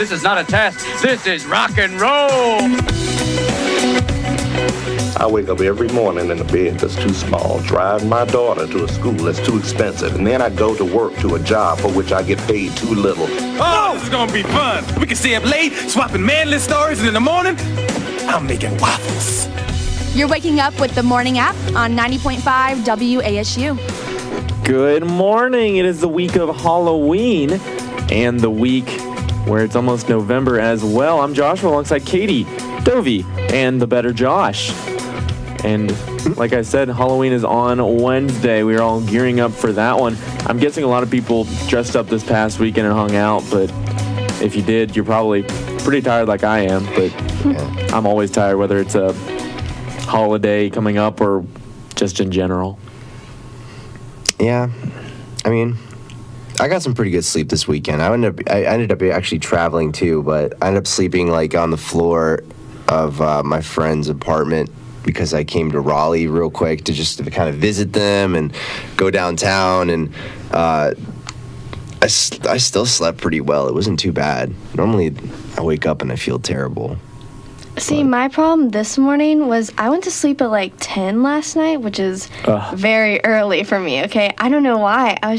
This is not a test. This is rock and roll. I wake up every morning in a bed that's too small, drive my daughter to a school that's too expensive, and then I go to work to a job for which I get paid too little. Oh, this is gonna be fun. We can stay up late, swapping manly stories, and in the morning, I'm making waffles. You're waking up with the Morning App on 90.5 WASU. Good morning. It is the week of Halloween and the week where it's almost November as well. I'm Joshua alongside Katie, Dovey, and the better Josh. And like I said, Halloween is on Wednesday. We're all gearing up for that one. I'm guessing a lot of people dressed up this past weekend and hung out, but if you did, you're probably pretty tired like I am. But I'm always tired, whether it's a holiday coming up or just in general. Yeah, I mean, I got some pretty good sleep this weekend. I ended up actually traveling too, but I ended up sleeping like on the floor of my friend's apartment because I came to Raleigh real quick to kind of visit them and go downtown, and I still slept pretty well. It wasn't too bad. Normally, I wake up and I feel terrible. See, my problem this morning was I went to sleep at like 10 last night, which is very early for me, okay? I don't know why. I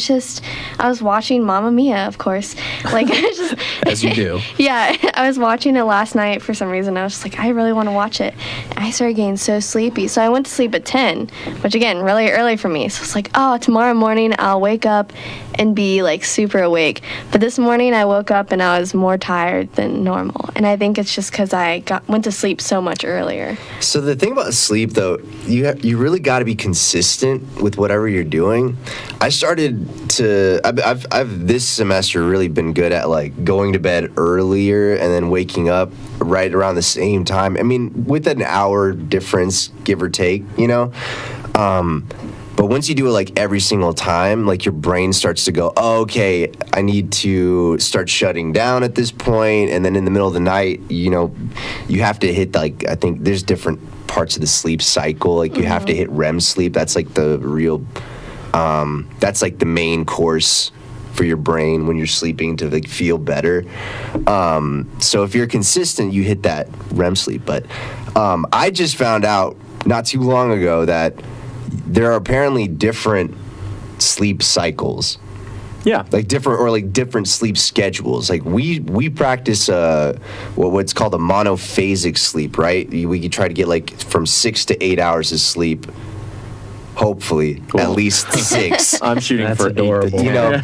was watching Mamma Mia, of course. Like, I was just... As you do. Yeah, I was watching it last night for some reason. I was just like, I really want to watch it. I started getting so sleepy. So I went to sleep at 10, which, again, really early for me. So it's like, oh, tomorrow morning I'll wake up and be, like, super awake. But this morning I woke up and I was more tired than normal. And I think it's just because I went to sleep so much earlier. So the thing about sleep, though, you really got to be consistent with whatever you're doing. I started to... I've this semester really been good at, like, going to bed earlier and then waking up right around the same time. I mean, with an hour difference, give or take, you know? But once you do it like every single time, like your brain starts to go, oh, okay, I need to start shutting down at this point. And then in the middle of the night, you know, you have to hit like, I think there's different parts of the sleep cycle. Like you have to hit REM sleep. That's like the real, that's like the main course for your brain when you're sleeping to like feel better. So if you're consistent, you hit that REM sleep. But I just found out not too long ago that there are apparently different sleep cycles. Yeah. Like different sleep schedules. Like we practice what's called a monophasic sleep, right? We can try to get like from 6 to 8 hours of sleep. Hopefully, at least 6. I'm shooting That's for adorable. 8. You know,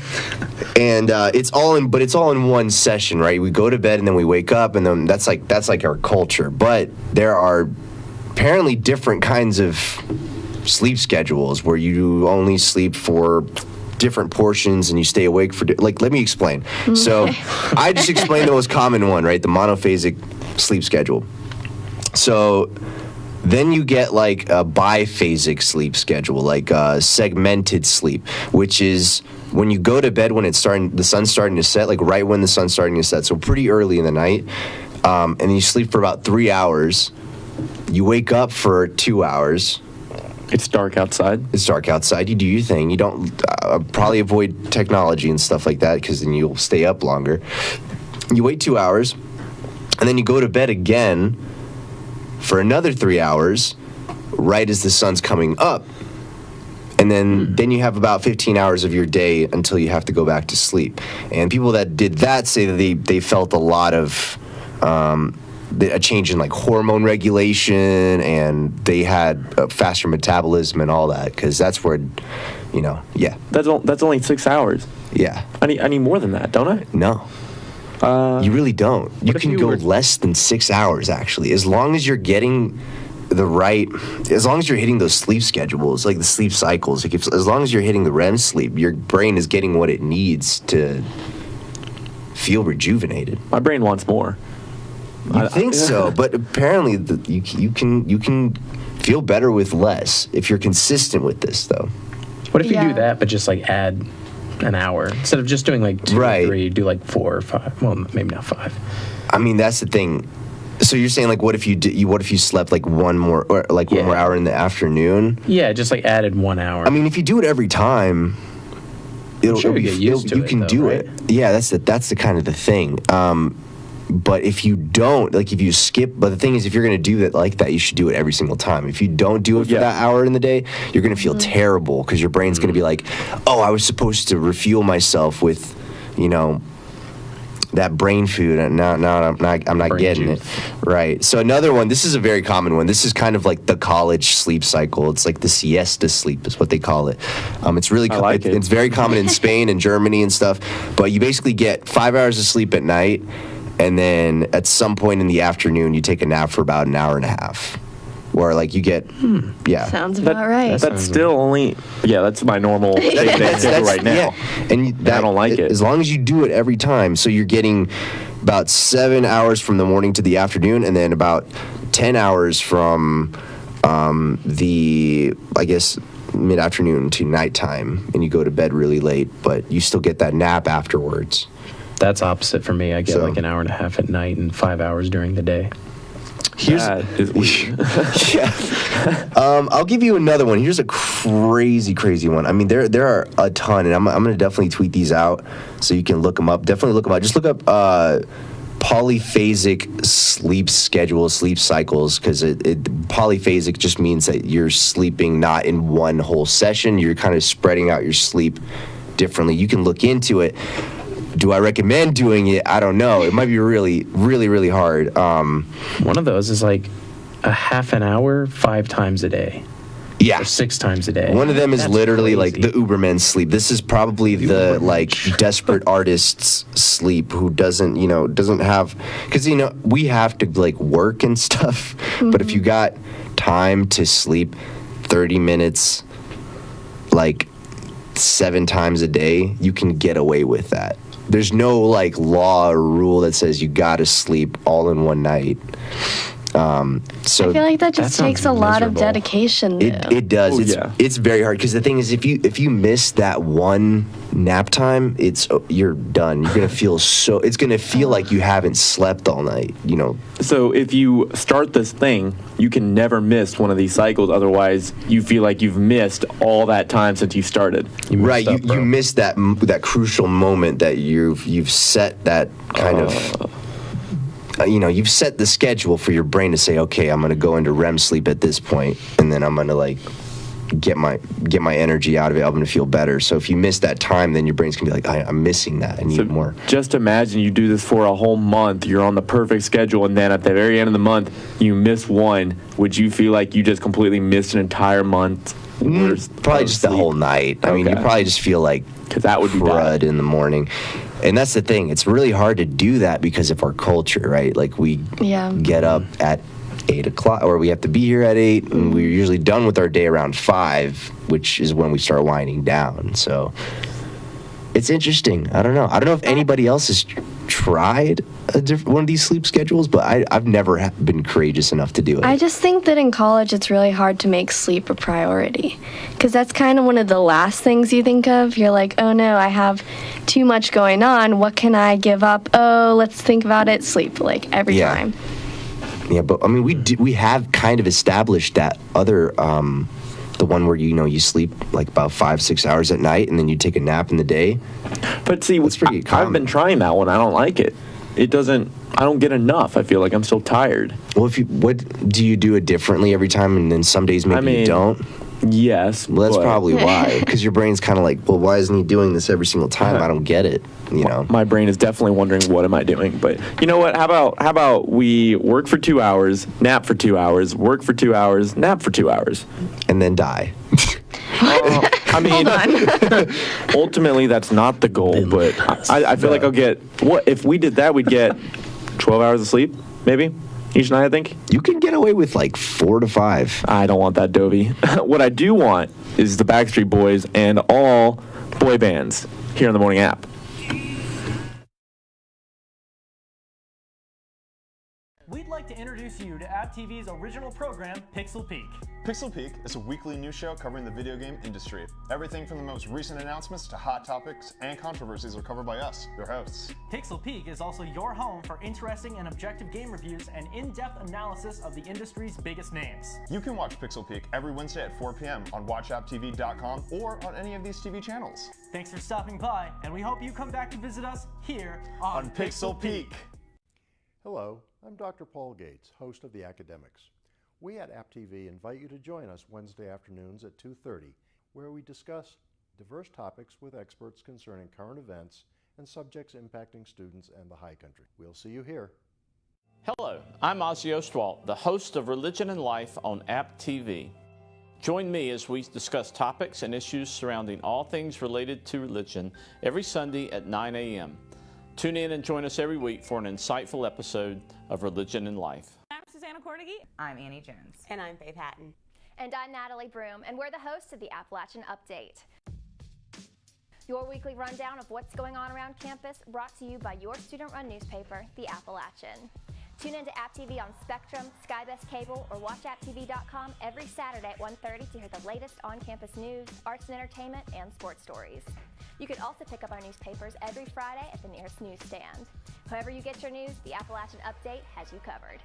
and it's all in one session, right? We go to bed and then we wake up, and then that's like our culture. But there are apparently different kinds of sleep schedules where you only sleep for different portions and you stay awake for like, let me explain. So I just explained the most common one, right? The monophasic sleep schedule. So then you get like a biphasic sleep schedule, like segmented sleep, which is when you go to bed when the sun's starting to set, like right when the sun's starting to set, so pretty early in the night, and you sleep for about 3 hours. You wake up for 2 hours. It's dark outside. You do your thing. You don't probably avoid technology and stuff like that because then you'll stay up longer. You wait 2 hours, and then you go to bed again for another 3 hours right as the sun's coming up. And then you have about 15 hours of your day until you have to go back to sleep. And people that did that say that they felt a lot of... a change in like hormone regulation, and they had a faster metabolism and all that, because that's where, you know, yeah. That's only 6 hours. Yeah. I need more than that, don't I? No. You really don't. You can go less than 6 hours, actually, as long as you're getting as long as you're hitting those sleep schedules, like the sleep cycles, like as long as you're hitting the REM sleep, your brain is getting what it needs to feel rejuvenated. My brain wants more. I think so, but apparently you can feel better with less if you're consistent with this, though. What if you do that, but just like add an hour instead of just doing like 2 or 3? Do like 4 or 5. Well, maybe not 5. I mean, that's the thing. So you're saying like, what if you slept like one more hour in the afternoon? Yeah, just like added 1 hour. I mean, if you do it every time, you can do it. Yeah, that's the kind of the thing. But if you don't, like if you skip, but the thing is, if you're going to do that like that, you should do it every single time. If you don't do it for that hour in the day, you're going to feel terrible because your brain's going to be like, oh, I was supposed to refuel myself with, that brain food, and now I'm not getting it. Right. So another one, this is a very common one. This is kind of like the college sleep cycle. It's like the siesta sleep is what they call it. It's really it's very common in Spain and Germany and stuff. But you basically get 5 hours of sleep at night, and then at some point in the afternoon, you take a nap for about an hour and a half. Or like you get, Sounds about right. That's still only, that's my normal day-to-day schedule right now. Yeah. And I don't like it. As long as you do it every time, so you're getting about 7 hours from the morning to the afternoon, and then about 10 hours from mid-afternoon to nighttime, and you go to bed really late, but you still get that nap afterwards. That's opposite for me. I get like an hour and a half at night and 5 hours during the day. That is weird. I'll give you another one. Here's a crazy one. I mean, there are a ton, and I'm going to definitely tweet these out so you can look them up. Definitely look them up. Just look up polyphasic sleep schedules, sleep cycles, because polyphasic just means that you're sleeping not in one whole session. You're kind of spreading out your sleep differently. You can look into it. Do I recommend doing it? I don't know. It might be really, really, really hard. One of those is like a half an hour, 5 times a day. Yeah. Or 6 times a day. One of them is That's literally crazy. like the Uberman's sleep. This is probably the like desperate artist's sleep who doesn't have, because we have to like work and stuff. But if you got time to sleep 30 minutes, like 7 times a day, you can get away with that. There's no like law or rule that says you gotta sleep all in one night. So I feel like that just takes a lot of miserable. dedication. Though. It does. It's very hard because the thing is, if you miss that one nap time, you're done. You're gonna feel it's gonna feel like you haven't slept all night. So if you start this thing, you can never miss one of these cycles. Otherwise, you feel like you've missed all that time since you started. Right. You miss that crucial moment that you've set that kind of. You've set the schedule for your brain to say, okay, I'm going to go into REM sleep at this point, and then I'm going to like get my energy out of it. I'm going to feel better. So if you miss that time, then your brain's going to be like, I'm missing that. I need more. Just imagine you do this for a whole month. You're on the perfect schedule, and then at the very end of the month, you miss one. Would you feel like you just completely missed an entire month? Probably just the whole night. I mean, you probably just feel like that would be crud in the morning. And that's the thing. It's really hard to do that because of our culture, right? Like we get up at 8 o'clock, or we have to be here at 8, and we're usually done with our day around 5, which is when we start winding down. So it's interesting. I don't know if anybody else has tried one of these sleep schedules, but I've never been courageous enough to do it. I just think that in college it's really hard to make sleep a priority, because that's kind of one of the last things you think of. You're like, oh no, I have too much going on. What can I give up? Oh, let's think about it. Sleep, like every time. Yeah, but I mean, we have kind of established that other, the one where you sleep like about 5-6 hours at night, and then you take a nap in the day. But see, it's pretty common. I've been trying that one. I don't like it. I don't get enough. I feel like I'm still tired. Well, what do you do it differently every time, and then some days maybe you don't? Yes. Well, that's probably why, because your brain's kind of like, well, why isn't he doing this every single time? I don't get it. My brain is definitely wondering, what am I doing? But you know what? How about we work for 2 hours, nap for 2 hours, work for 2 hours, nap for 2 hours, and then die. I mean, ultimately that's not the goal, but I feel like I'll get, if we did that, we'd get 12 hours of sleep, maybe, each night, I think. You can get away with like 4 to 5. I don't want that, Dovey. What I do want is the Backstreet Boys and all boy bands here on the Morning App. We'd like to introduce you to App TV's original program, Pixel Peek. Pixel Peek is a weekly news show covering the video game industry. Everything from the most recent announcements to hot topics and controversies are covered by us, your hosts. Pixel Peek is also your home for interesting and objective game reviews and in-depth analysis of the industry's biggest names. You can watch Pixel Peek every Wednesday at 4 p.m. on watchapptv.com or on any of these TV channels. Thanks for stopping by, and we hope you come back to visit us here on Pixel Peek. Hello, I'm Dr. Paul Gates, host of The Academics. We at App TV invite you to join us Wednesday afternoons at 2:30, where we discuss diverse topics with experts concerning current events and subjects impacting students and the high country. We'll see you here. Hello, I'm Ozzy Ostwald, the host of Religion and Life on App TV. Join me as we discuss topics and issues surrounding all things related to religion every Sunday at 9 a.m. Tune in and join us every week for an insightful episode of Religion and Life. I'm Susanna Cornegie. I'm Annie Jones. And I'm Faith Hatton. And I'm Natalie Broom, and we're the hosts of the Appalachian Update. Your weekly rundown of what's going on around campus, brought to you by your student-run newspaper, The Appalachian. Tune in to App TV on Spectrum, Skybest Cable, or watchapptv.com every Saturday at 1:30 to hear the latest on-campus news, arts and entertainment, and sports stories. You can also pick up our newspapers every Friday at the nearest newsstand. However you get your news, the Appalachian Update has you covered.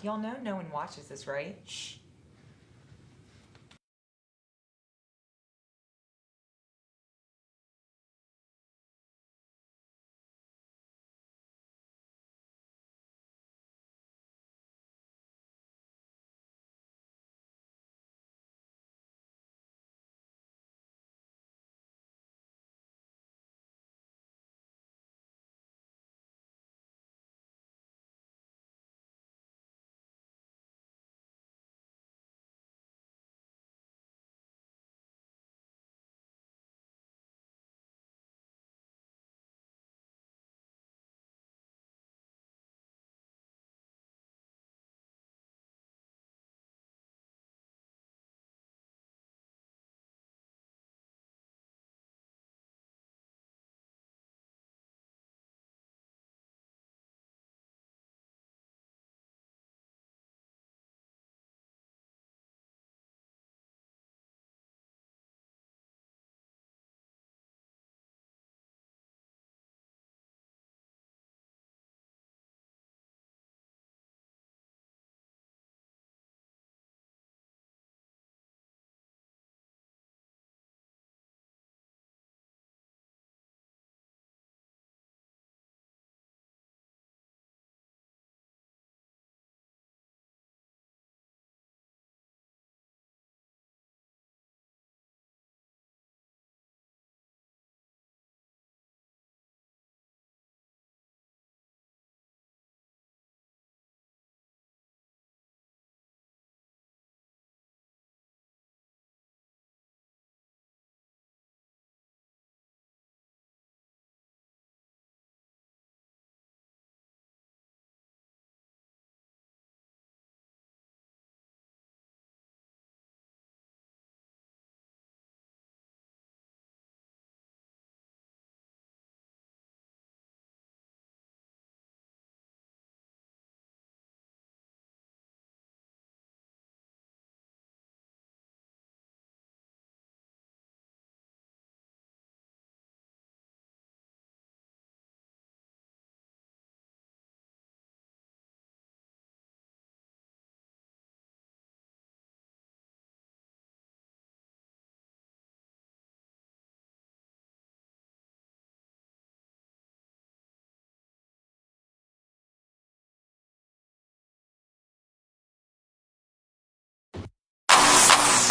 Y'all know no one watches this, right? Shh.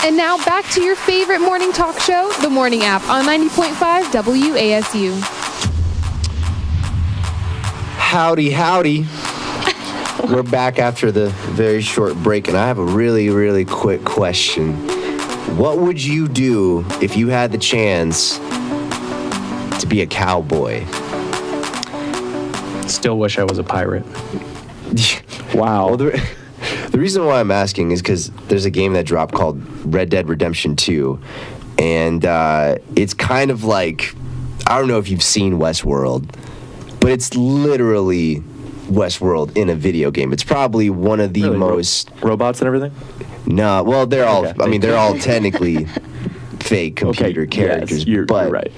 And now back to your favorite morning talk show, The Morning App, on 90.5 WASU. Howdy, howdy. We're back after the very short break, and I have a really, really quick question. What would you do if you had the chance to be a cowboy? Still wish I was a pirate. Wow. Well, the reason why I'm asking is because there's a game that dropped called Red Dead Redemption 2, and it's kind of like, I don't know if you've seen Westworld, but it's literally Westworld in a video game. It's probably one of the most... robots and everything? No, well, they're all, I mean, they're all technically fake computer characters, yes, but you're right.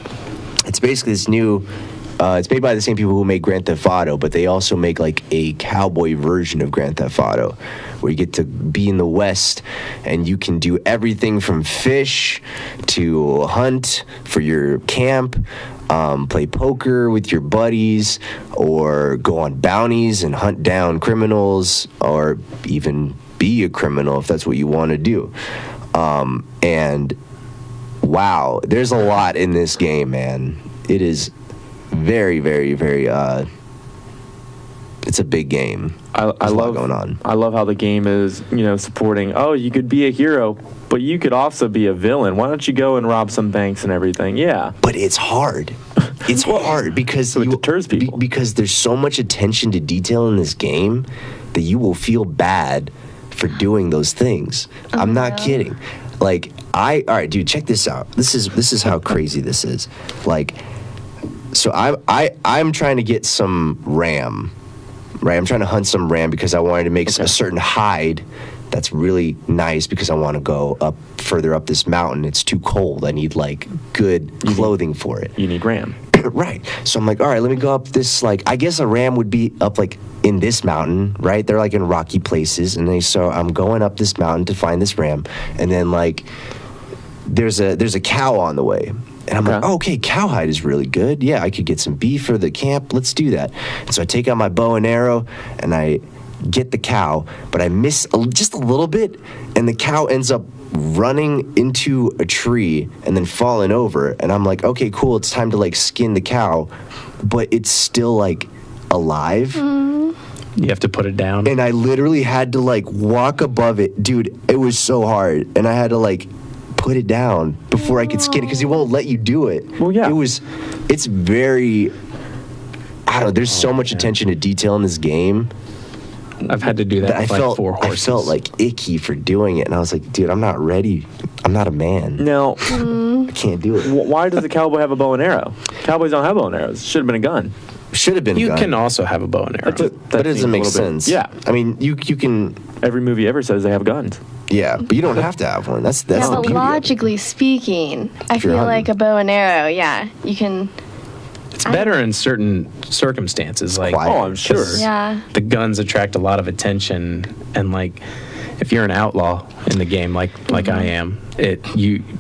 It's basically this new It's made by the same people who make Grand Theft Auto, but they also make like a cowboy version of Grand Theft Auto, where you get to be in the West and you can do everything from fish to hunt for your camp, play poker with your buddies, or go on bounties and hunt down criminals, or even be a criminal if that's what you want to do. And wow, there's a lot in this game, man. It is very, very, very. It's a big game. I love going on. I love how the game is, supporting. Oh, you could be a hero, but you could also be a villain. Why don't you go and rob some banks and everything? Yeah, but it's hard. It's hard because it deters people. Because there's so much attention to detail in this game that you will feel bad for doing those things. I'm not kidding. Like all right, dude, check this out. This is how crazy this is. Like, so I'm trying to get some ram. Right, I'm trying to hunt some ram because I wanted to make a certain hide that's really nice because I want to go further up this mountain. It's too cold. I need like good clothing for it. You need ram. Right. So I'm like, all right, let me go up this, like, I guess a ram would be up like in this mountain, right? They're like in rocky places. And so I'm going up this mountain to find this ram. And then like there's a cow on the way. And I'm like, okay, cowhide is really good. Yeah, I could get some beef for the camp. Let's do that. And so I take out my bow and arrow, and I get the cow, but I miss just a little bit, and the cow ends up running into a tree and then falling over. And I'm like, okay, cool, it's time to, like, skin the cow, but it's still, like, alive. You have to put it down. And I literally had to, like, walk above it. Dude, it was so hard. And I had to, like, put it down before I could skin it because he won't let you do it. Well, yeah. It's very, I don't know, there's so much attention to detail in this game. I've had to do that with like 4 horses. I felt like icky for doing it, and I was like, dude, I'm not ready. I'm not a man. No. I can't do it. Why does the cowboy have a bow and arrow? Cowboys don't have bow and arrows. Should have been a gun. Should have been a gun. You can also have a bow and arrow. But it doesn't make sense. Yeah. I mean, you can... Every movie ever says they have guns. Yeah, but you don't have to have one. That's the but beauty logically speaking, I feel like a bow and arrow, you can... It's better in certain circumstances. Like, Quiet. Oh, I'm sure. Yeah. The guns attract a lot of attention, and like, if you're an outlaw in the game, like I am,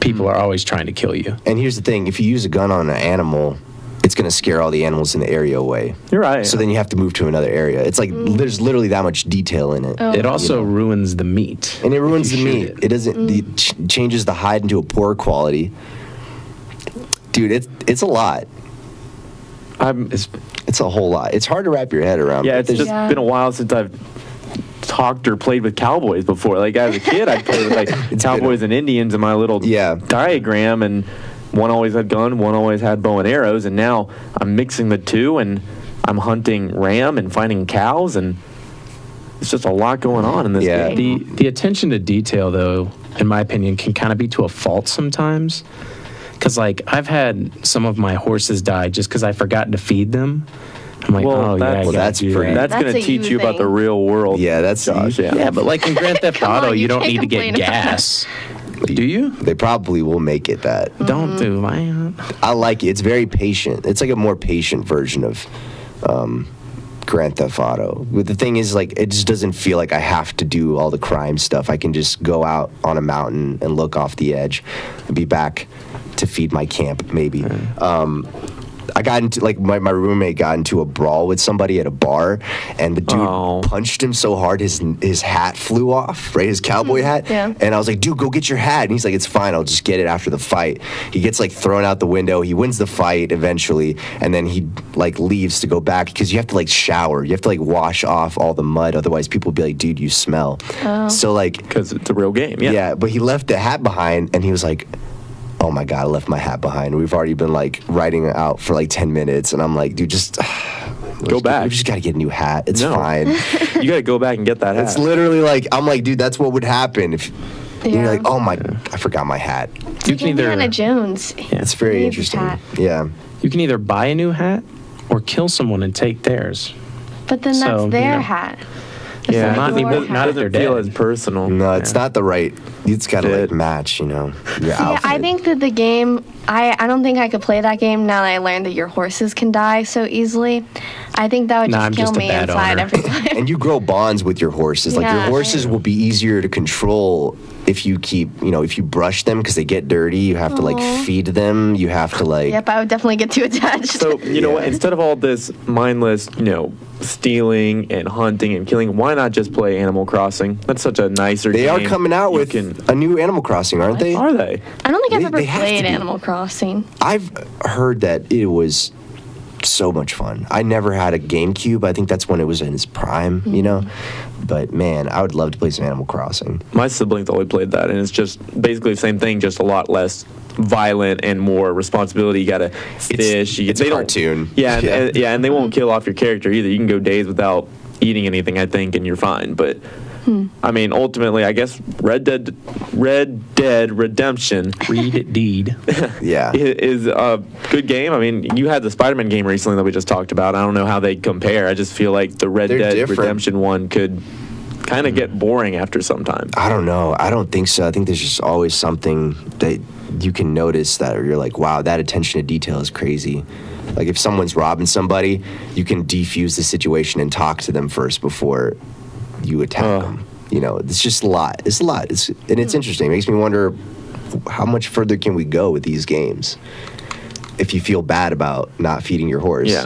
people are always trying to kill you. And here's the thing: if you use a gun on an animal, it's going to scare all the animals in the area away. You're right. So then you have to move to another area. It's like there's literally that much detail in it. It also ruins the meat. And it ruins the meat. It doesn't. It changes the hide into a poor quality. Dude, it's a lot. It's a whole lot. It's hard to wrap your head around. Yeah, it's just been a while since I've talked or played with cowboys before. Like as a kid, I played with like cowboys and Indians in my little diagram, and one always had gun, one always had bow and arrows, and now I'm mixing the two, and I'm hunting ram and finding cows, and it's just a lot going on in this game. The attention to detail, though, in my opinion, can kind of be to a fault sometimes. Because, like, I've had some of my horses die just because I forgot to feed them. I'm like, that's going to teach you about the real world. Yeah, that's Josh. Yeah, but like in Grand Theft Auto, you don't need to get gas. Do you? They probably will make it that. Don't do that. I like it. It's very patient. It's like a more patient version of Grand Theft Auto. But the thing is, like, it just doesn't feel like I have to do all the crime stuff. I can just go out on a mountain and look off the edge and be back to feed my camp, maybe. I got into, like, my roommate got into a brawl with somebody at a bar, and the dude punched him so hard his hat flew off, right? His cowboy hat. Yeah. And I was like, dude, go get your hat. And he's like, it's fine, I'll just get it after the fight. He gets, like, thrown out the window. He wins the fight eventually, and then he, like, leaves to go back because you have to, like, shower. You have to, like, wash off all the mud. Otherwise, people will be like, dude, you smell. So, like... Because it's a real game, Yeah, but he left the hat behind, and he was like... oh my God, I left my hat behind. We've already been like riding out for like 10 minutes. And I'm like, dude, just go back. We just got to get a new hat. It's fine. You got to go back and get that hat. It's literally like, I'm like, dude, that's what would happen. If you're like, oh my, I forgot my hat. You can Indiana Jones. Yeah. It's very interesting. Yeah. You can either buy a new hat or kill someone and take theirs. But then that's their hat. Yeah, not anymore. Not if they're feel dead. as personal. No, it's not the right. It's got to like match, your Yeah, outfit. I think that the game, I don't think I could play that game now that I learned that your horses can die so easily. I think that would Nah, I'm just kill just a me bad inside owner. every time. And you grow bonds with your horses. Like your Yeah. horses will be easier to control if you keep, if you brush them because they get dirty. You have to like Aw. feed them. You have to like. Yep, I would definitely get too attached. So, you know what? Instead of all this mindless, stealing and hunting and killing, why not just play Animal Crossing? That's such a nicer They game. are coming out with a new Animal Crossing, aren't they? Are they? I don't think I've ever They have to played be. Animal Crossing. I've heard that it was so much fun. I never had a GameCube. I think that's when it was in its prime, But man, I would love to play some Animal Crossing. My siblings only played that, and it's just basically the same thing, just a lot less violent and more responsibility. You gotta fish. It's a cartoon. Yeah, and they won't kill off your character either. You can go days without eating anything, I think, and you're fine. But I mean, ultimately, I guess Red Dead Redemption, Read Deed, is a good game. I mean, you had the Spider-Man game recently that we just talked about. I don't know how they compare. I just feel like the Red Dead different. Redemption one could kind of get boring after some time. I don't know. I don't think so. I think there's just always something that you can notice that you're like, wow, that attention to detail is crazy. Like if someone's robbing somebody, you can defuse the situation and talk to them first before you attack them. It's just a lot. It's a lot. It's interesting. It makes me wonder how much further can we go with these games if you feel bad about not feeding your horse. Yeah.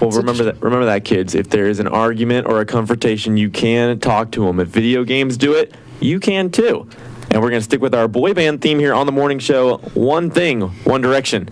Well, remember that, kids. If there is an argument or a confrontation, you can talk to them. If video games do it, you can too. And we're going to stick with our boy band theme here on the morning show. One thing, One Direction.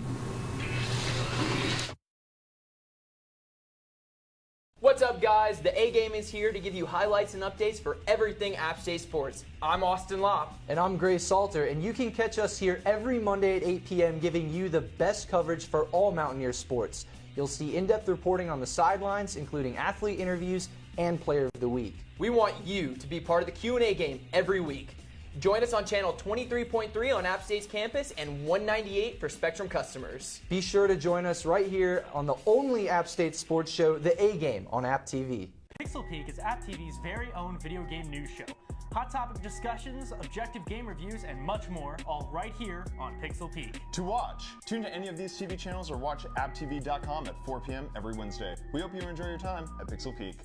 What's up, guys? The A-Game is here to give you highlights and updates for everything App State Sports. I'm Austin Lopp. And I'm Gray Salter, and you can catch us here every Monday at 8 p.m. giving you the best coverage for all Mountaineer sports. You'll see in-depth reporting on the sidelines, including athlete interviews and Player of the Week. We want you to be part of the Q&A game every week. Join us on channel 23.3 on App State's campus and 198 for Spectrum customers. Be sure to join us right here on the only App State sports show, The A-Game, on App TV. Pixel Peak is App TV's very own video game news show. Hot topic discussions, objective game reviews, and much more, all right here on Pixel Peak. To watch, tune to any of these TV channels or watch apptv.com at 4 p.m. every Wednesday. We hope you enjoy your time at Pixel Peak.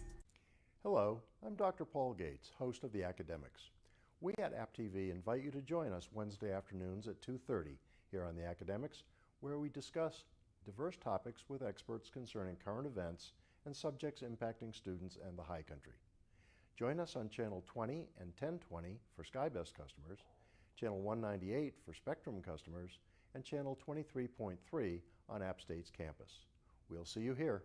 Hello, I'm Dr. Paul Gates, host of The Academics. We at App TV invite you to join us Wednesday afternoons at 2:30 here on The Academics, where we discuss diverse topics with experts concerning current events and subjects impacting students and the high country. Join us on Channel 20 and 1020 for SkyBest customers, Channel 198 for Spectrum customers, and Channel 23.3 on App State's campus. We'll see you here.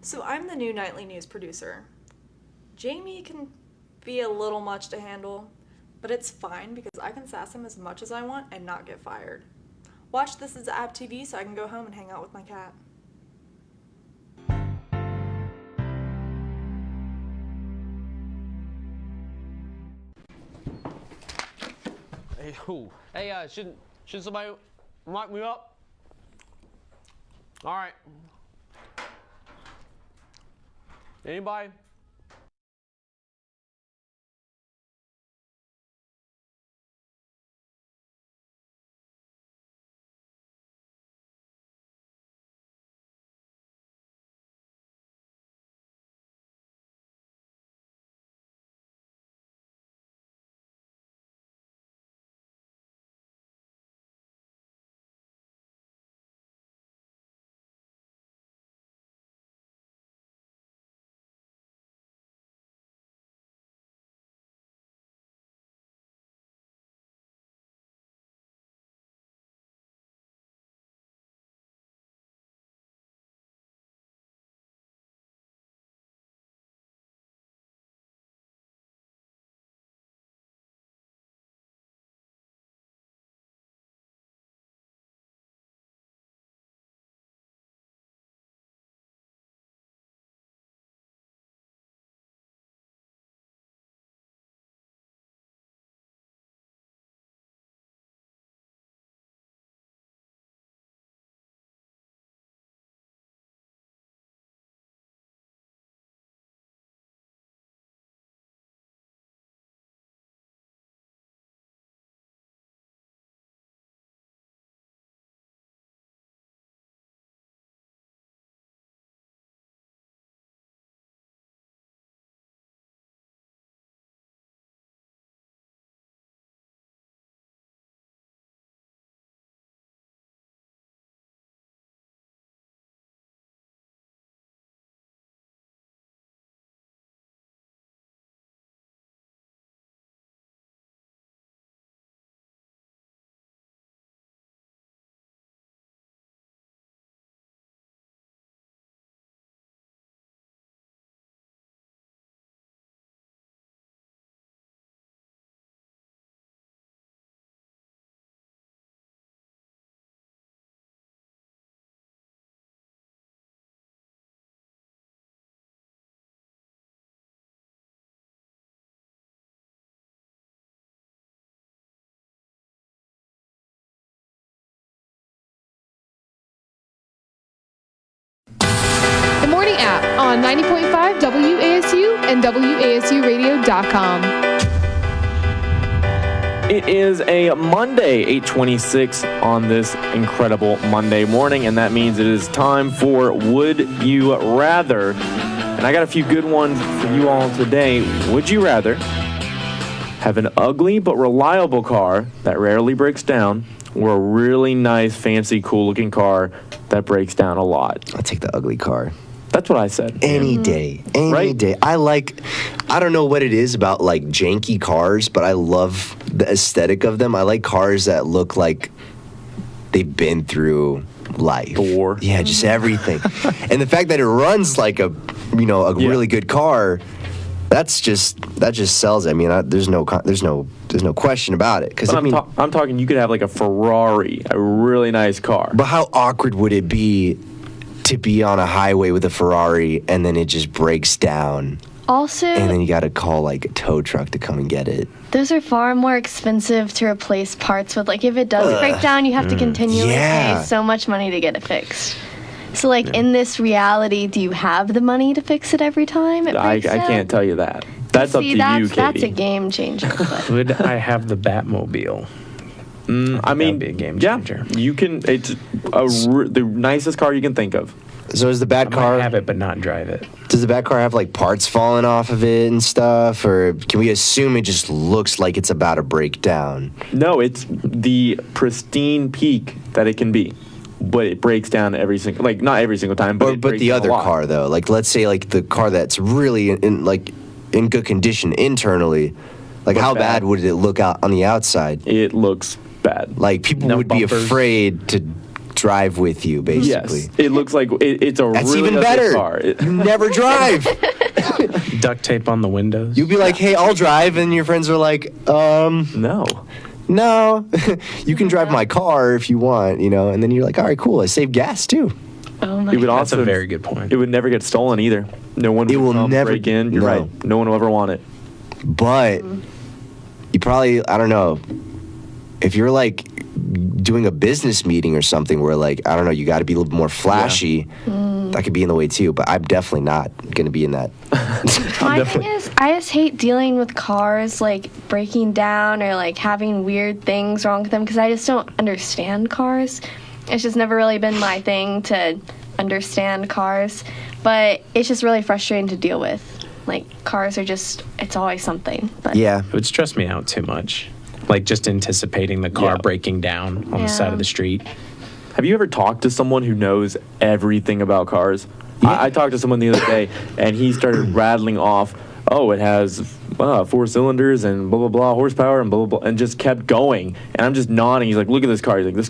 So I'm the new nightly news producer. Jamie can be a little much to handle, but it's fine because I can sass him as much as I want and not get fired. Watch This Is App TV so I can go home and hang out with my cat. Hey, hey, should somebody mic me up? All right. Anybody? Morning App on 90.5 WASU and WASUradio.com. It is a Monday, 8:26 on this incredible Monday morning, and that means it is time for Would You Rather. And I got a few good ones for you all today. Would you rather have an ugly but reliable car that rarely breaks down, or a really nice, fancy, cool-looking car that breaks down a lot? I'll take the ugly car. That's what I said. Any day. Any day. I don't know what it is about like janky cars, but I love the aesthetic of them. I like cars that look like they've been through life. War. Yeah, just everything. And the fact that it runs like a really good car, that just sells it. I mean, there's no question about it. Because I'm talking, you could have like a Ferrari, a really nice car. But how awkward would it be to be on a highway with a Ferrari and then it just breaks down? Also, and then you got to call like a tow truck to come and get it. Those are far more expensive to replace parts with. Like if it does break down, you have to continually pay so much money to get it fixed. So like in this reality, do you have the money to fix it every time it breaks down? I can't tell you that. That's up to you, Katie. That's a game changer. But. Would I have the Batmobile? I mean, be a game changer. You can. It's the nicest car you can think of. So is the bad car? Have it, but not drive it. Does the bad car have like parts falling off of it and stuff, or can we assume it just looks like it's about to break down? No, it's the pristine peak that it can be, but it breaks down every single, like not every single time, but but the other car though, like let's say like the car that's really in good condition internally, like how bad would it look out on the outside? It looks bad. Like people would be afraid to drive with you, basically. Yes, it looks like it's a That's really even better. car. You never drive. Duct tape on the windows. You'd be like, hey, I'll drive, and your friends are like, no. You can drive my car if you want, and then you're like, all right, cool, I save gas too. Oh my It would God. also, That's a very good point. It would never get stolen either. No one would break in. You're right. No one will ever want it. But you probably, I don't know, if you're like doing a business meeting or something where like, I don't know, you got to be a little bit more flashy, that could be in the way too, but I'm definitely not going to be in that. My thing is, I just hate dealing with cars like breaking down or like having weird things wrong with them because I just don't understand cars. It's just never really been my thing to understand cars, but it's just really frustrating to deal with. Like cars are just, it's always something. But. Yeah. It would stress me out too much. Like just anticipating the car breaking down on the side of the street. Have you ever talked to someone who knows everything about cars? Yeah. I talked to someone the other day, and he started rattling off, it has 4 cylinders and blah, blah, blah, horsepower and blah, blah, blah, and just kept going. And I'm just nodding. He's like, look at this car. He's like, this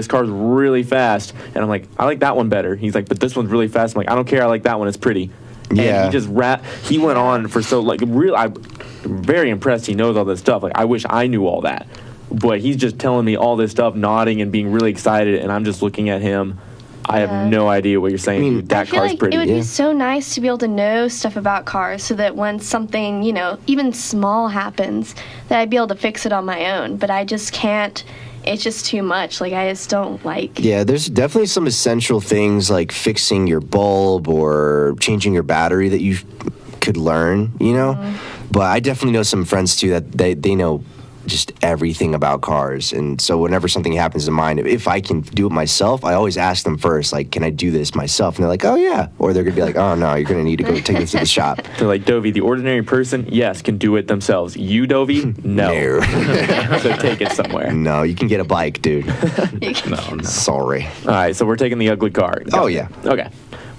car's really fast. And I'm like, I like that one better. He's like, but this one's really fast. I'm like, I don't care. I like that one. It's pretty. Yeah. And he went on for I'm very impressed he knows all this stuff. Like, I wish I knew all that. But he's just telling me all this stuff, nodding and being really excited, and I'm just looking at him. I have no idea what you're saying. Dude, that car's pretty. It would be so nice to be able to know stuff about cars so that when something, even small happens, that I'd be able to fix it on my own. But I just can't. It's just too much. Like, I just don't like. Yeah, there's definitely some essential things like fixing your bulb or changing your battery that you could learn, But I definitely know some friends, too, that they know just everything about cars. And so whenever something happens to mine, if I can do it myself, I always ask them first, like, can I do this myself? And they're like, oh, yeah. Or they're going to be like, oh, no, you're going to need to go take this to the shop. They're like, Dovey, the ordinary person, yes, can do it themselves. You, Dovey, no. So take it somewhere. No, you can get a bike, dude. No. Sorry. All right, so we're taking the ugly car. Oh, yeah. Okay.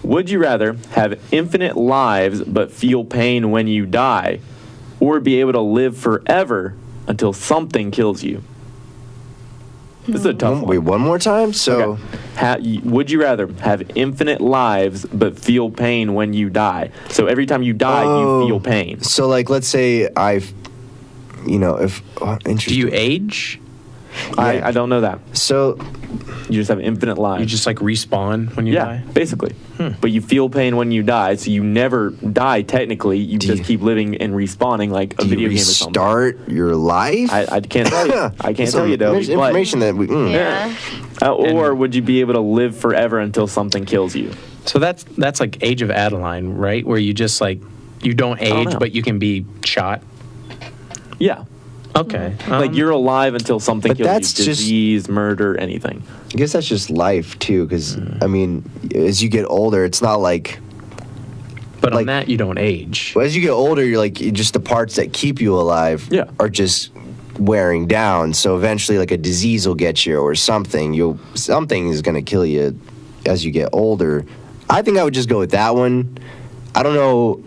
Would you rather have infinite lives but feel pain when you die, or be able to live forever until something kills you? This is a tough one. Wait, one more time? So, would you rather have infinite lives but feel pain when you die? So every time you die, you feel pain. So, like, let's say interesting. Do you age? I don't know that. So you just have infinite lives. You just like respawn when you die? Basically. But you feel pain when you die, so you never die technically. You just keep living and respawning like a video game or something. Restart your life? I can't tell you. I can't tell you, though. There's information that we... or would you be able to live forever until something kills you? So that's like Age of Adeline, right? Where you just like, you don't age, but you can be shot? Yeah. Okay. Like you're alive until something kills that's you. Disease, murder, anything. I guess that's just life, too, because, I mean, as you get older, it's not like... But on that, you don't age. Well, as you get older, you're like, just the parts that keep you alive are just wearing down. So eventually, like, a disease will get you or something. Something is going to kill you as you get older. I think I would just go with that one. I don't know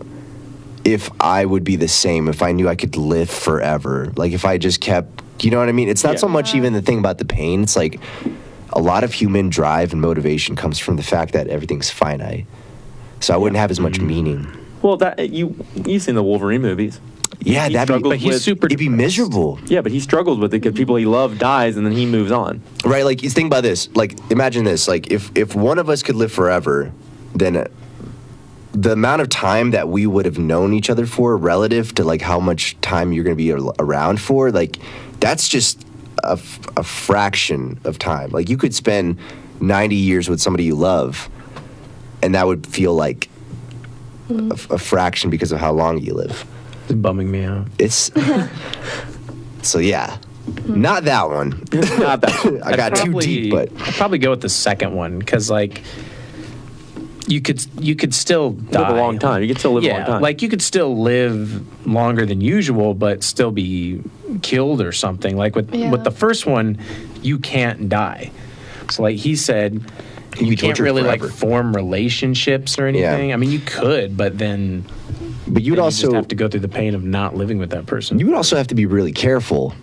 if I would be the same if I knew I could live forever. Like, if I just kept... You know what I mean? It's not so much even the thing about the pain. It's like a lot of human drive and motivation comes from the fact that everything's finite. So I wouldn't have as much meaning. Well, that you've seen the Wolverine movies. Yeah, he'd be miserable. Yeah, but he struggles with it because people he loved dies and then he moves on. Right, like, think about this. Like, imagine this. Like, if one of us could live forever, then the amount of time that we would have known each other for relative to, like, how much time you're going to be around for, like, that's just a fraction of time. Like, you could spend 90 years with somebody you love, and that would feel like a fraction because of how long you live. It's bumming me out. It's so not that one. Not that one. I got too deep, but I'd probably go with the second one because like you could still die live a long time. You could still live a long time. Like you could still live longer than usual, but still be killed or something. Like with the first one, you can't die. So like he said, you can't really forever. like form relationships or anything. I mean, you could, but then. But you'd also just have to go through the pain of not living with that person. You would also have to be really careful.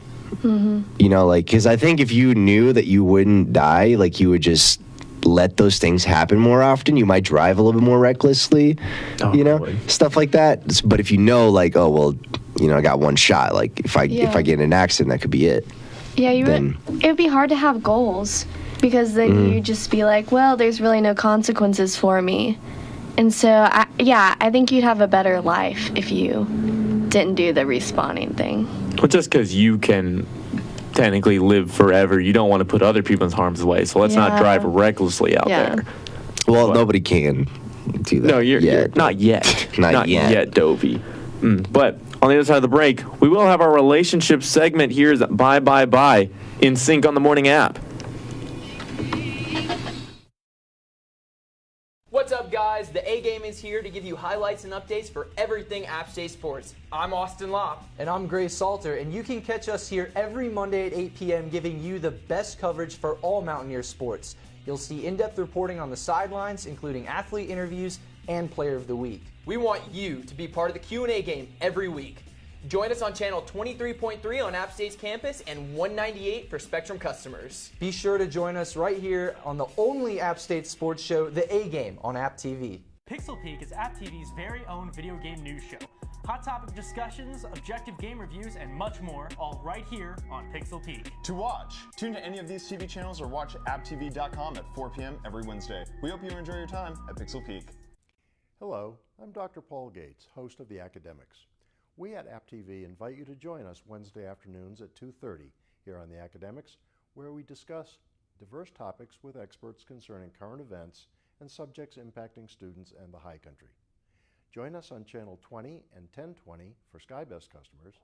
You know, like, because I think if you knew that you wouldn't die, like, you would just let those things happen more often. You might drive a little bit more recklessly, stuff like that. But if you know, like, oh, well, I got one shot. Like, if I get in an accident, that could be it. Yeah, it would be hard to have goals because then you'd just be like, well, there's really no consequences for me. And so, I think you'd have a better life if you didn't do the respawning thing. Well, just because you can technically live forever, you don't want to put other people in harm's way. So let's not drive recklessly out there. Well, nobody can do that. No, you're not yet. Not yet, Dovey. But on the other side of the break, we will have our relationship segment. Here's Bye Bye Bye in sync on the morning app. What's up, guys? The A-Game is here to give you highlights and updates for everything App State sports. I'm Austin Lopp. And I'm Grace Salter, and you can catch us here every Monday at 8 p.m. giving you the best coverage for all Mountaineer sports. You'll see in-depth reporting on the sidelines, including athlete interviews and Player of the Week. We want you to be part of the Q&A game every week. Join us on channel 23.3 on App State's campus and 198 for Spectrum customers. Be sure to join us right here on the only App State sports show, The A-Game, on App TV. Pixel Peek is App TV's very own video game news show. Hot topic discussions, objective game reviews, and much more, all right here on Pixel Peek. To watch, tune to any of these TV channels or watch apptv.com at 4 p.m. every Wednesday. We hope you enjoy your time at Pixel Peek. Hello, I'm Dr. Paul Gates, host of The Academics. We at App TV invite you to join us Wednesday afternoons at 2:30 here on The Academics, where we discuss diverse topics with experts concerning current events and subjects impacting students and the high country. Join us on Channel 20 and 1020 for SkyBest customers,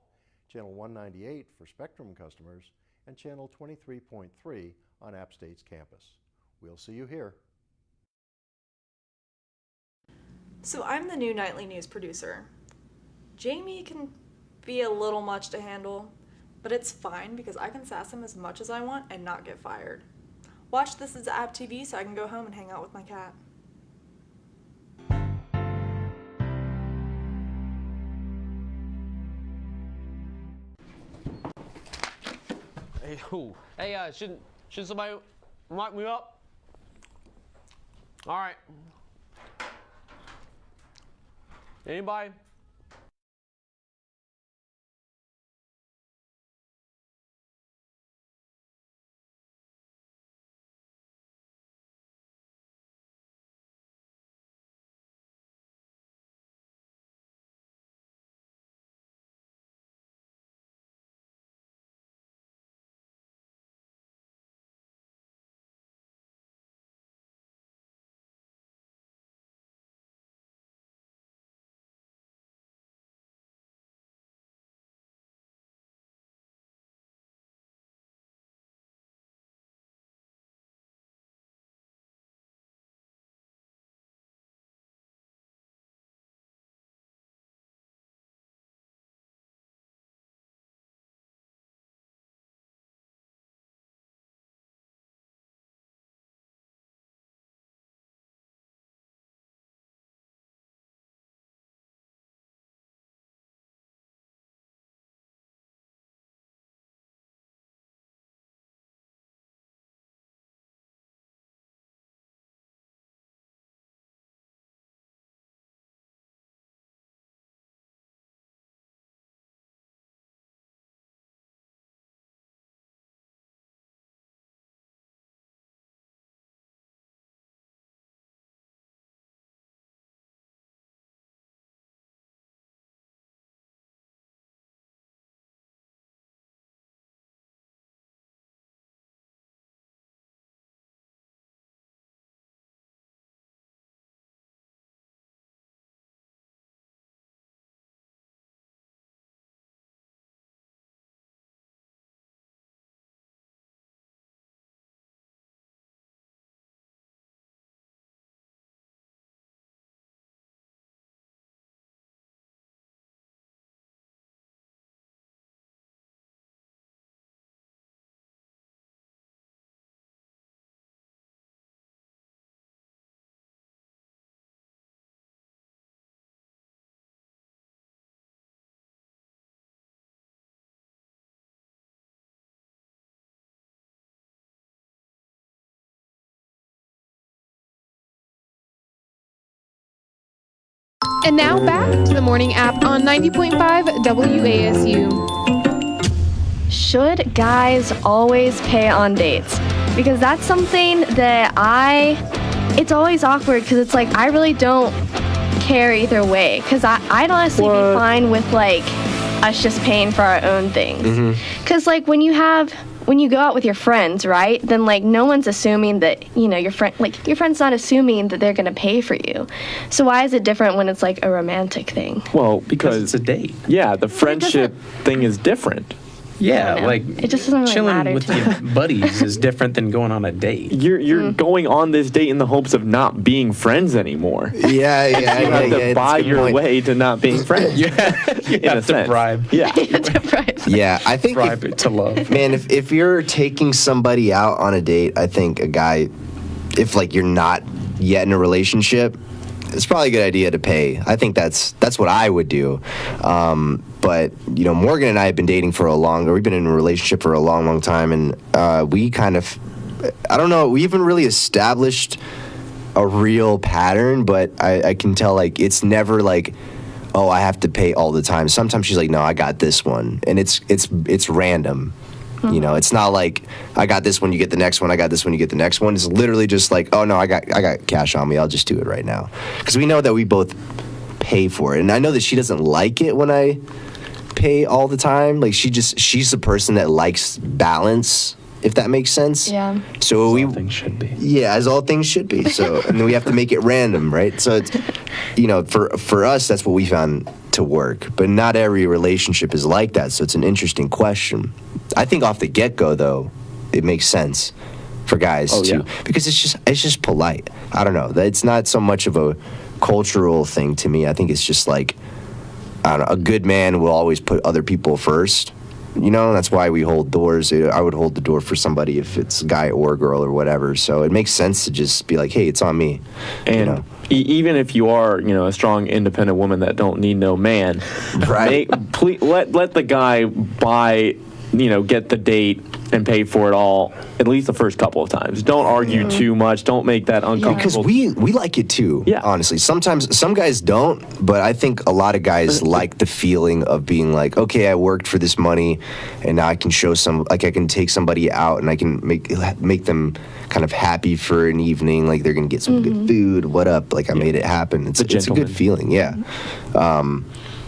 Channel 198 for Spectrum customers, and Channel 23.3 on App State's campus. We'll see you here. So I'm the new nightly news producer. Jamie can be a little much to handle, but it's fine because I can sass him as much as I want and not get fired. Watch This Is App TV so I can go home and hang out with my cat. Hey, should somebody mic me up? All right. Anybody? And now back to the morning app on 90.5 WASU. Should guys always pay on dates? Because that's something that it's always awkward because it's like I really don't care either way. Because I'd honestly be fine with like us just paying for our own things. Because like when you go out with your friends, right? Then like no one's assuming that your friend's not assuming that they're gonna pay for you. So why is it different when it's like a romantic thing? Well, because it's a date. Yeah, the friendship thing is different. Yeah, like it just doesn't really chilling matter with to me. your buddies is different than going on a date. You're going on this date in the hopes of not being friends anymore. Yeah. You have to buy your way to not being friends. You have to bribe. Yeah. Yeah, I think bribe it to love. Man, if you're taking somebody out on a date, I think a guy, if like you're not yet in a relationship, it's probably a good idea to pay. I think that's what I would do. But Morgan and I have been dating we've been in a relationship for a long, long time, and we kind of, I don't know, we haven't really established a real pattern, but I can tell like it's never like, oh, I have to pay all the time. Sometimes she's like, no, I got this one, and it's random. It's not like I got this one, you get the next one. I got this one, you get the next one. It's literally just like, oh no, I got cash on me. I'll just do it right now, because we know that we both pay for it, and I know that she doesn't like it when I pay all the time. Like she's the person that likes balance, if that makes sense. Yeah. So all things should be. Yeah, as all things should be. So and then we have to make it random, right? So it's for us, that's what we found to work. But not every relationship is like that. So it's an interesting question. I think off the get-go, though, it makes sense for guys too, because it's just polite. I don't know. It's not so much of a cultural thing to me. I think it's just like, I don't know, a good man will always put other people first. That's why we hold doors. I would hold the door for somebody if it's a guy or a girl or whatever. So it makes sense to just be like, hey, it's on me. And even if you are, a strong, independent woman that don't need no man, right? Please let the guy buy, get the date and pay for it all at least the first couple of times. Don't argue too much. Don't make that uncomfortable. Because we like it too. Yeah. Honestly, sometimes some guys don't, but I think a lot of guys like the feeling of being like, okay, I worked for this money, and now I can I can take somebody out and I can make them kind of happy for an evening. Like they're gonna get some good food. What up? Like I made it happen. It's a good feeling. Yeah.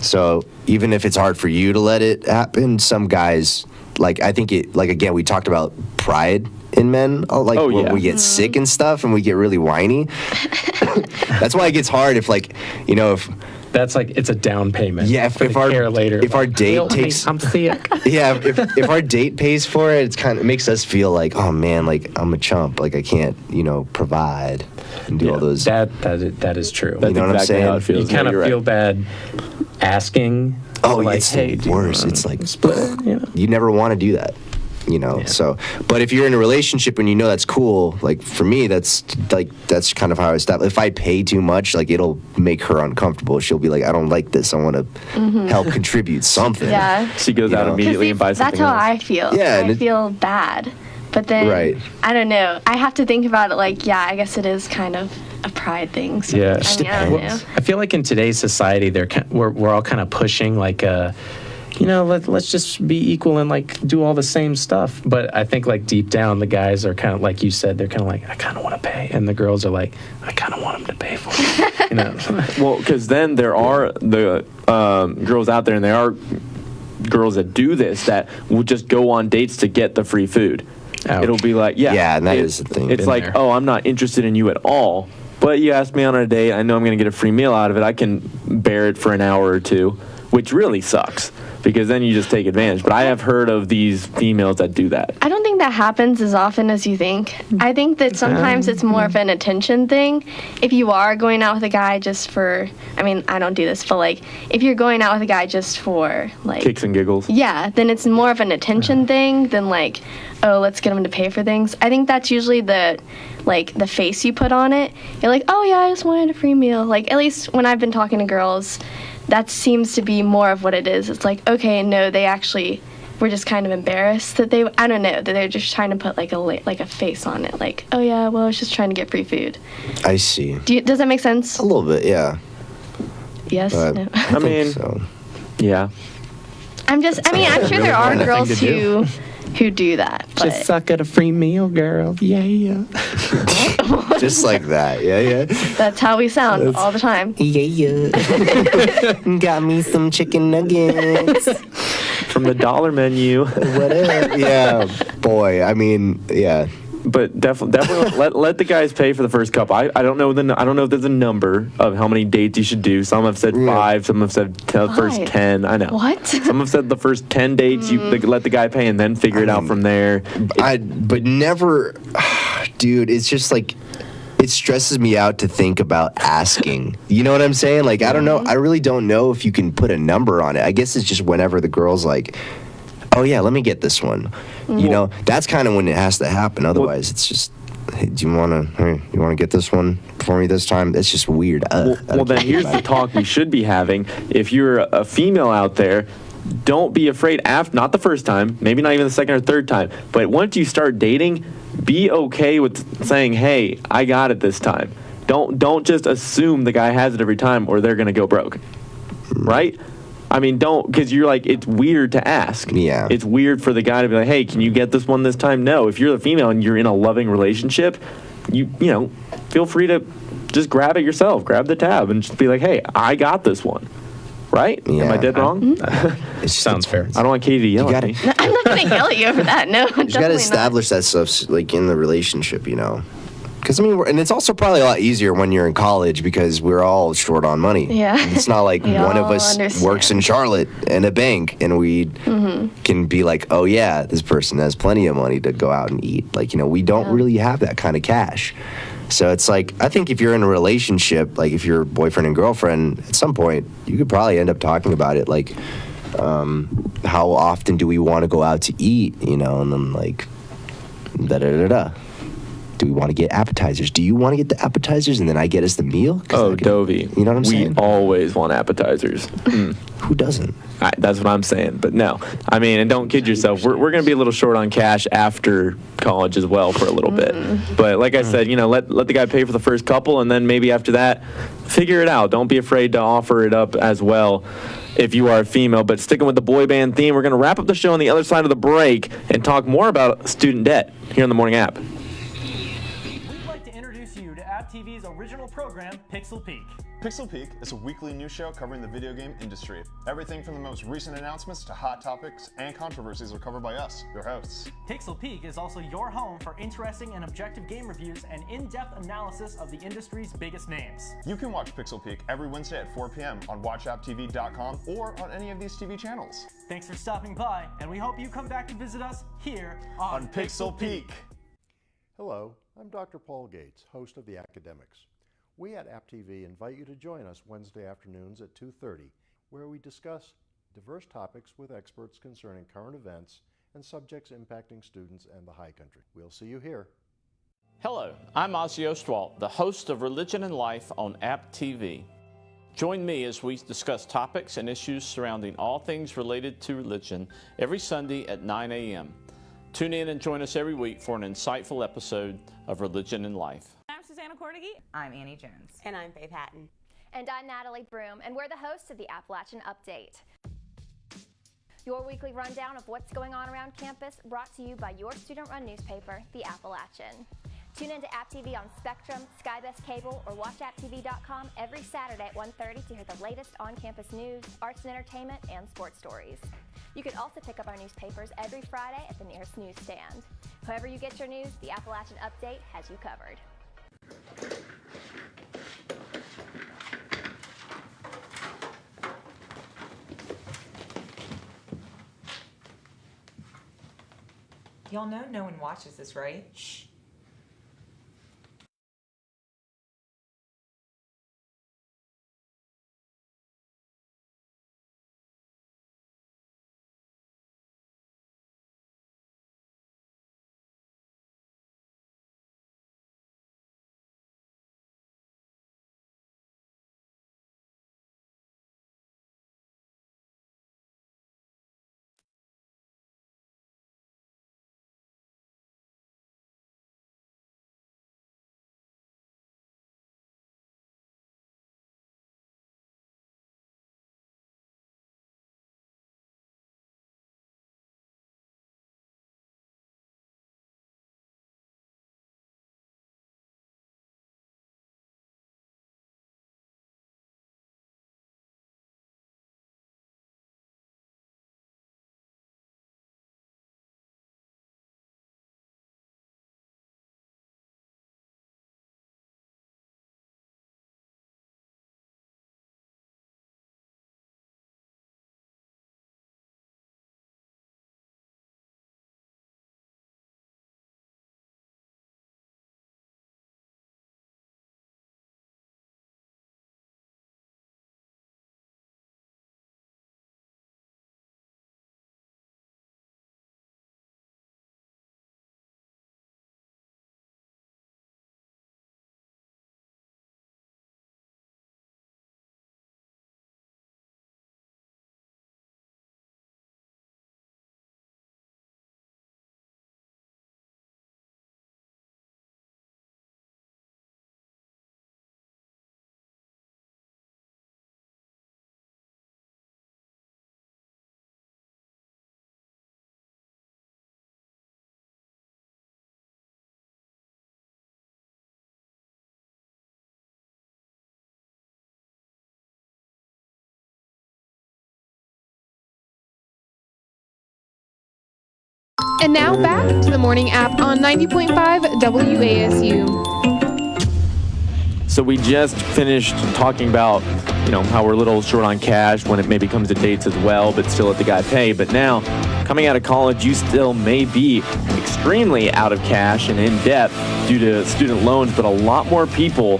So even if it's hard for you to let it happen, some guys. Like, I think again, we talked about pride in men. When we get sick and stuff and we get really whiny. That's why it gets hard if that's like, it's a down payment. Yeah, if our date takes, I'm sick. Yeah, if our date pays for it, it makes us feel like, oh man, like I'm a chump, like I can't, provide and do all those. That is true. You know what I'm saying? How it feels. You kind of feel bad asking. Oh, like, it's hey, worse. It's like split. You never want to do that. So, but if you're in a relationship and that's cool, like for me, that's kind of how I stop. If I pay too much, like it'll make her uncomfortable. She'll be like, I don't like this. I want to help contribute something. Yeah. She goes out immediately and buys something That's how else. I feel. Yeah. I feel bad. But then, I don't know. I have to think about it like, I guess it is kind of a pride thing. So, yeah. I don't know. I feel like in today's society, we're all kind of pushing like let's just be equal and like do all the same stuff. But I think like deep down, the guys are kind of like you said, they're kind of like, I kind of want to pay, and the girls are like, I kind of want them to pay for it. Well, because then there are the girls out there, and there are girls that do this that will just go on dates to get the free food. Ouch. It'll be like, and that is the thing. It's like, oh, I'm not interested in you at all, but you asked me on a date. I know I'm going to get a free meal out of it. I can bear it for an hour or two, which really sucks because then you just take advantage. But I have heard of these females that do that. I don't think that happens as often as you think. I think that sometimes it's more of an attention thing. If you are going out with a guy just for, I don't do this, but like if you're going out with a guy just for like kicks and giggles, then it's more of an attention thing than like, oh, let's get him to pay for things. I think that's usually the face you put on it. You're like, oh yeah, I just wanted a free meal. Like at least when I've been talking to girls, that seems to be more of what it is. It's like, okay, no, they actually were just kind of embarrassed that that they're just trying to put like a face on it. Like, oh yeah, well, I was just trying to get free food. I see. Does that make sense? A little bit, yeah. Yes. But No. I mean, so. Yeah. I'm sure there are girls who do that. But Just suck at a free meal, girl. Yeah. Just like that. Yeah. that's how we sound all the time. Yeah. Got me some chicken nuggets. From the dollar menu. Whatever. Yeah, boy. I mean, yeah. But definitely let the guys pay for the first couple. I don't know I don't know if there's a number of how many dates you should do. Some have said 5. Some have said the first 10. I know. What? Some have said the first 10 dates you let the guy pay and then figure it out from there. But never, dude. It's just like. It stresses me out to think about asking. You know what I'm saying? Like, I don't know. I really don't know if you can put a number on it. I guess it's just whenever the girl's like, oh, yeah, let me get this one. You know, that's kind of when it has to happen. Otherwise, it's just, hey, do you want to get this one for me this time? It's just weird. Well, then here's the talk we should be having. If you're a female out there, don't be afraid not the first time, maybe not even the second or third time, but once you start dating, be okay with saying, hey, I got it this time. Don't just assume the guy has it every time or they're going to go broke. Right? I mean, because you're like, it's weird to ask. Yeah. It's weird for the guy to be like, hey, can you get this one this time? No. If you're the female and you're in a loving relationship, you know, feel free to just grab it yourself. Grab the tab and just be like, hey, I got this one. Right? Yeah. Am I dead wrong? It sounds fair. I don't want Katie to yell at me. No, I'm not going to yell at you for that. No, You got to establish that stuff like in the relationship, you know. Because I mean, and it's also probably a lot easier when you're in college because we're all short on money. Yeah. It's not like We one of all us understand. works in Charlotte in a bank and we can be like, oh yeah, this person has plenty of money to go out and eat. Like, you know, we don't really have that kind of cash. So it's like, I think if you're in a relationship, like if you're boyfriend and girlfriend, at some point, you could probably end up talking about it. Like, how often do we want to go out to eat, you know, and then like, da-da-da-da. Do we want to get appetizers? Do you want to get the appetizers and then I get us the meal? Oh, Dovey. You know what I'm saying? We always want appetizers. Who doesn't? That's what I'm saying. But no, I mean, and don't kid yourself. We're going to be a little short on cash after college as well for a little bit. But like I said, you know, let the guy pay for the first couple, and then maybe after that, figure it out. Don't be afraid to offer it up as well if you are a female. But sticking with the boy band theme, we're going to wrap up the show on the other side of the break and talk more about student debt here on the Morning App. We'd like to introduce you to App TV's original program, Pixel Peek. Pixel Peek is a weekly news show covering the video game industry. Everything from the most recent announcements to hot topics and controversies are covered by us, your hosts. Pixel Peek is also your home for interesting and objective game reviews and in-depth analysis of the industry's biggest names. You can watch Pixel Peek every Wednesday at 4 p.m. on watchapptv.com or on any of these TV channels. Thanks for stopping by, and we hope you come back and visit us here on Pixel Peek. Hello, I'm Dr. Paul Gates, host of The Academics. We at App TV invite you to join us Wednesday afternoons at 2:30, where we discuss diverse topics with experts concerning current events and subjects impacting students and the high country. We'll see you here. Hello, I'm Ozzy Ostwalt, the host of Religion and Life on App TV. Join me as we discuss topics and issues surrounding all things related to religion every Sunday at 9 a.m. Tune in and join us every week for an insightful episode of Religion and Life. I'm Susanna Cordigy. I'm Annie Jones. And I'm Faith Hatton. And I'm Natalie Broom, and we're the hosts of the Appalachian Update. Your weekly rundown of what's going on around campus, brought to you by your student-run newspaper, The Appalachian. Tune into App TV on Spectrum, Skybest Cable, or watchapptv.com every Saturday at 1:30 to hear the latest on-campus news, arts and entertainment, and sports stories. You can also pick up our newspapers every Friday at the nearest newsstand. However you get your news, the Appalachian Update has you covered. Y'all know no one watches this, right? Shh. And now back to the morning app on 90.5 WASU. So we just finished talking about, how we're a little short on cash when it maybe comes to dates as well, but still let the guy pay. But now, coming out of college, you still may be extremely out of cash and in debt due to student loans, but a lot more people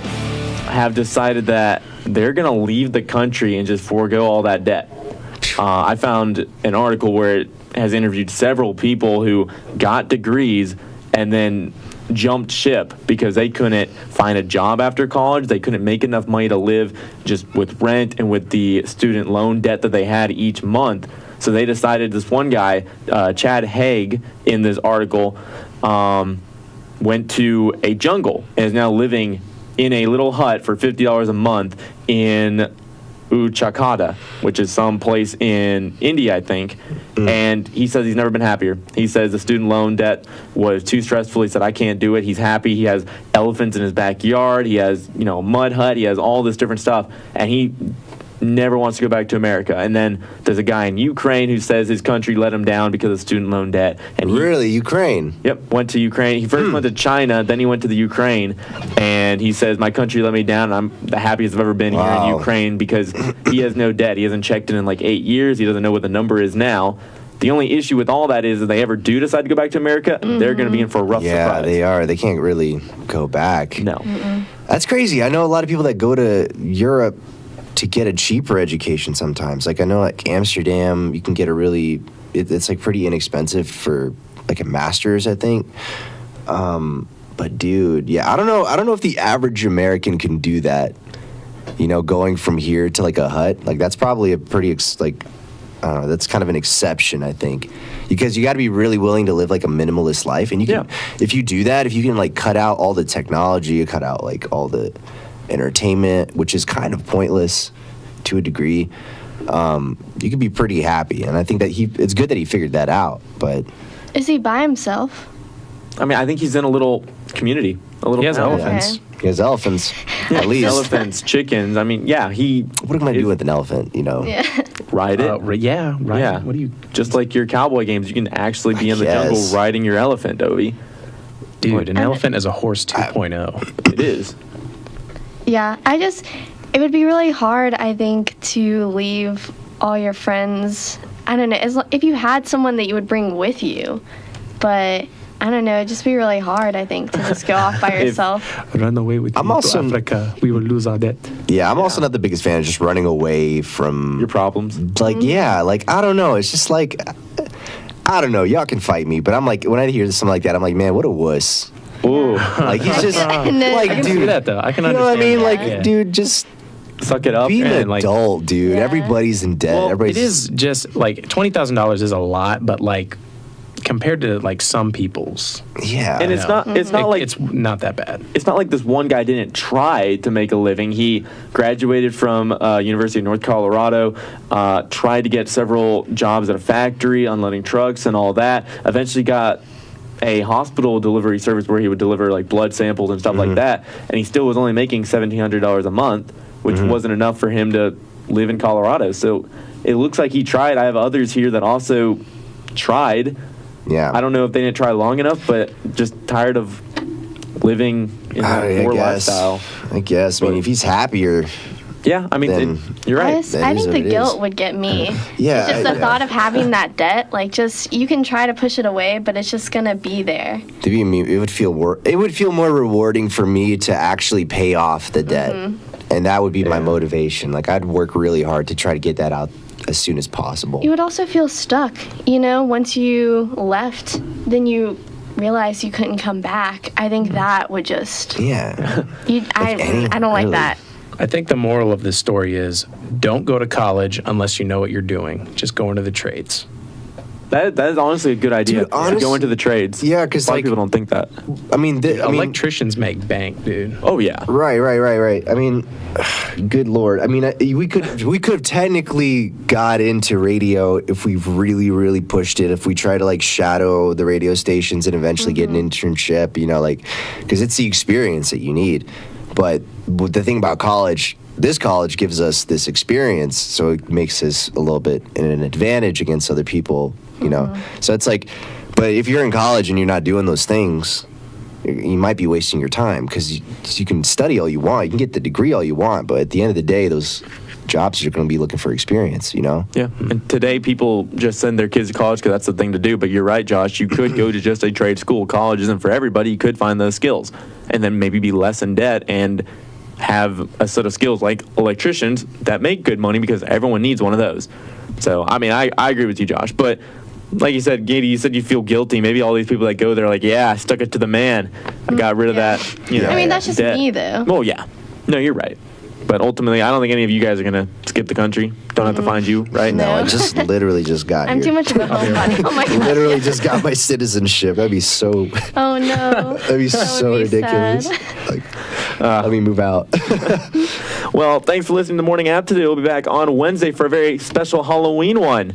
have decided that they're going to leave the country and just forego all that debt. I found an article where it has interviewed several people who got degrees and then jumped ship because they couldn't find a job after college. They couldn't make enough money to live just with rent and with the student loan debt that they had each month. So they decided, this one guy, Chad Haig, in this article, went to a jungle and is now living in a little hut for $50 a month in Uchakata, which is some place in India, I think. And he says he's never been happier. He says the student loan debt was too stressful. He said, I can't do it. He's happy. He has elephants in his backyard. He has, a mud hut. He has all this different stuff. And he never wants to go back to America. And then there's a guy in Ukraine who says his country let him down because of student loan debt. And really? Ukraine? Yep, went to Ukraine. He first went to China, then he went to the Ukraine, and he says, my country let me down, and I'm the happiest I've ever been here in Ukraine because he has no debt. He hasn't checked in like 8 years. He doesn't know what the number is now. The only issue with all that is if they ever do decide to go back to America, they're going to be in for a rough surprise. Yeah, they are. They can't really go back. No. That's crazy. I know a lot of people that go to Europe to get a cheaper education sometimes. Like I know like Amsterdam, you can get a really, it's like pretty inexpensive for like a master's, I think. But dude, yeah, I don't know if the average American can do that. Going from here to like a hut, like that's probably a pretty that's kind of an exception, I think, because you got to be really willing to live like a minimalist life, and you can, if you do that, if you can like cut out all the technology, cut out like all the entertainment, which is kind of pointless to a degree, you could be pretty happy. And I think that it's good that he figured that out. But is he by himself? I mean, I think he's in a little community. He has elephants. Okay. He has elephants, at least. Elephants, chickens. I mean, yeah, what am I doing with an elephant, Yeah. Ride it? Ride Yeah. it. What do you... Just like your cowboy games, you can actually be in the jungle riding your elephant, Dovey. Dude, an elephant is a horse 2.0. It is. Yeah, it would be really hard, I think, to leave all your friends. I don't know, if you had someone that you would bring with you, but I don't know, it'd just be really hard, I think, to just go off by yourself. Run away with you to Africa, we will lose our debt. Yeah, I'm also not the biggest fan of just running away from your problems. Like, I don't know, it's just like, I don't know, y'all can fight me, but I'm like, when I hear something like that, I'm like, man, what a wuss. Ooh. Like, he's just, I can see that, though. I can understand. You know what I mean? That. Like, dude, just suck it up. Be an and adult, dude. Everybody's in debt. Well, it is just, like, $20,000 is a lot, but, like, compared to, like, some people's. Yeah. And it's not like... It's not that bad. It's not like this one guy didn't try to make a living. He graduated from University of North Colorado, tried to get several jobs at a factory, unloading trucks and all that. Eventually got a hospital delivery service where he would deliver like blood samples and stuff like that, and he still was only making $1,700 a month, which wasn't enough for him to live in Colorado. So it looks like he tried. I have others here that also tried. Yeah. I don't know if they didn't try long enough, but just tired of living in that poor lifestyle. I guess. I mean, if he's happier. Yeah, I mean, you're right. I think the guilt would get me. Yeah. It's just the thought of having that debt, like just, you can try to push it away, but it's just going to be there. To be me, it would feel more rewarding for me to actually pay off the debt. And that would be my motivation. Like, I'd work really hard to try to get that out as soon as possible. You would also feel stuck, once you left, then you realized you couldn't come back. I think that would just... Yeah. I don't like that. I think the moral of this story is don't go to college unless you know what you're doing. Just go into the trades. That is honestly a good idea. Dude, go into the trades. Yeah, because a lot of people don't think that. I mean, electricians make bank, dude. Oh yeah. Right. I mean, good Lord. I mean, we could have technically got into radio if we really, really pushed it. If we try to like shadow the radio stations and eventually get an internship, because it's the experience that you need. But the thing about college, this college gives us this experience, so it makes us a little bit in an advantage against other people, So it's like, But if you're in college and you're not doing those things, you might be wasting your time because you can study all you want, you can get the degree all you want, but at the end of the day, those jobs are going to be looking for experience, you know? Yeah, and today people just send their kids to college because that's the thing to do, but you're right, Josh, you could go to just a trade school. College isn't for everybody. You could find those skills and then maybe be less in debt and have a set of skills like electricians that make good money because everyone needs one of those. So, I mean, I agree with you, Josh, but like you said, Katie, you said you feel guilty. Maybe all these people that go there are like, yeah, I stuck it to the man. I got rid of that, you know. I mean, that's just debt. me, though. Well, yeah. No, you're right. But ultimately, I don't think any of you guys are going to skip the country. Don't have to find you, right? No, I just literally just got I'm here. too much of a homebody. Oh my god. Literally just got my citizenship. That'd be so. Oh no. That'd be so ridiculous. Like, let me move out. Well, thanks for listening to Morning App today. We'll be back on Wednesday for a very special Halloween one.